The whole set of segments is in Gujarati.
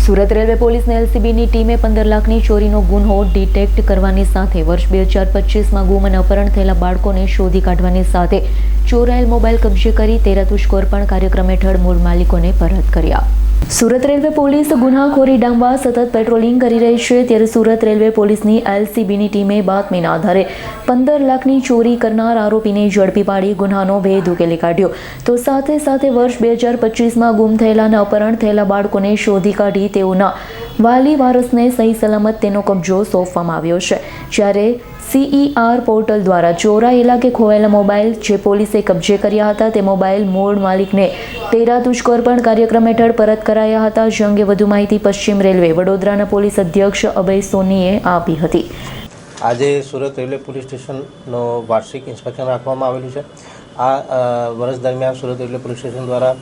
સુરત રેલવે પોલીસની એલસીબીની ટીમે 15 લાખની ચોરીનો ગુન્હો ડિટેક્ટ કરવાની સાથે વર્ષ 2025માં ગુમ અને અપહરણ થયેલા બાળકોને શોધી કાઢવાની સાથે ચોરાયેલ મોબાઈલ કબજે કરી 13 દુષ્કર્મ કાર્યક્રમ હેઠળ મૂળ માલિકોને પરત કર્યા। સુરત રેલવે પોલીસ ગુનાખોરી ડામવા સતત પેટ્રોલિંગ કરી રહી છે, ત્યારે સુરત રેલવે પોલીસની એલસીબીની ટીમે બાતમીના આધારે 15 લાખની ચોરી કરનાર આરોપીને ઝડપી પાડી ગુનાનો ભેદ ઉકેલી કાઢ્યો, તો સાથે સાથે વર્ષ 2025માં ગુમ થયેલા અને અપહરણ થયેલા બાળકોને શોધી કાઢી તેઓના વાલી વારસને સહી સલામત તેનો કબજો સોંપવામાં આવ્યો છે। જ્યારે CER પોર્ટલ દ્વારા ચોરાયેલા કે ખોવાયેલા મોબાઈલ જે પોલીસે કબજે કર્યા હતા તે મોબાઈલ મૂળ માલિકને 13 દુષ્કર્મ કાર્યક્રમ હેઠળ પરત કરાયા હતા। જે અંગે વધુ માહિતી પશ્ચિમ રેલવે વડોદરાના પોલીસ અધ્યક્ષ અભય સોનીએ આપી હતી। આજે સુરત રેલવે પોલીસ સ્ટેશનનો વાર્ષિક ઇન્સ્પેક્શન રાખવામાં આવેલું છે। આ વર્ષ દરમિયાન સુરત રેલવે પોલીસ સ્ટેશન દ્વારા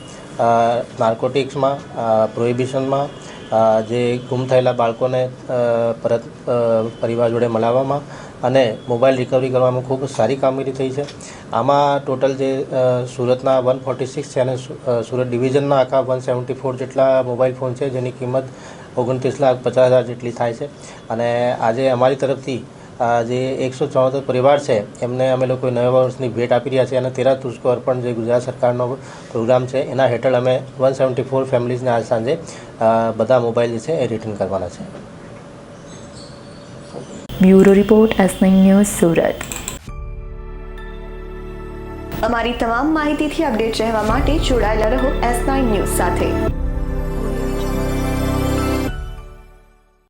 નાર્કોટિક્સમાં પ્રોહિબિશનમાં જે ગુમ થયેલા બાળકોને પરત પરિવાર જોડે મળાવવામાં અને મોબાઈલ રિકવરી કરવામાં ખૂબ સારી કામગીરી થઈ છે। આમાં ટોટલ જે સુરતના 146 છે અને સુરત ડિવિઝનના આખા 174 જેટલા મોબાઈલ ફોન છે, જેની કિંમત 29,50,000 જેટલી થાય છે। અને આજે અમારી તરફથી જે 174 પરિવાર છે એમને અમે લોકો નવા વર્ષની ભેટ આપી રહ્યા છીએ અને 13 દુષ્કર્મ જે ગુજરાત સરકારનો પ્રોગ્રામ છે એના હેઠળ અમે 174 ફેમિલીઝને આજ સાંજે બધા મોબાઈલ જે છે એ રિટર્ન કરવાના છે। Bureau report S9 news Surat. અમારી તમામ માહિતીથી અપડેટ રહેવા માટે જોડાયેલા રહો S9 ન્યૂઝ સાથે।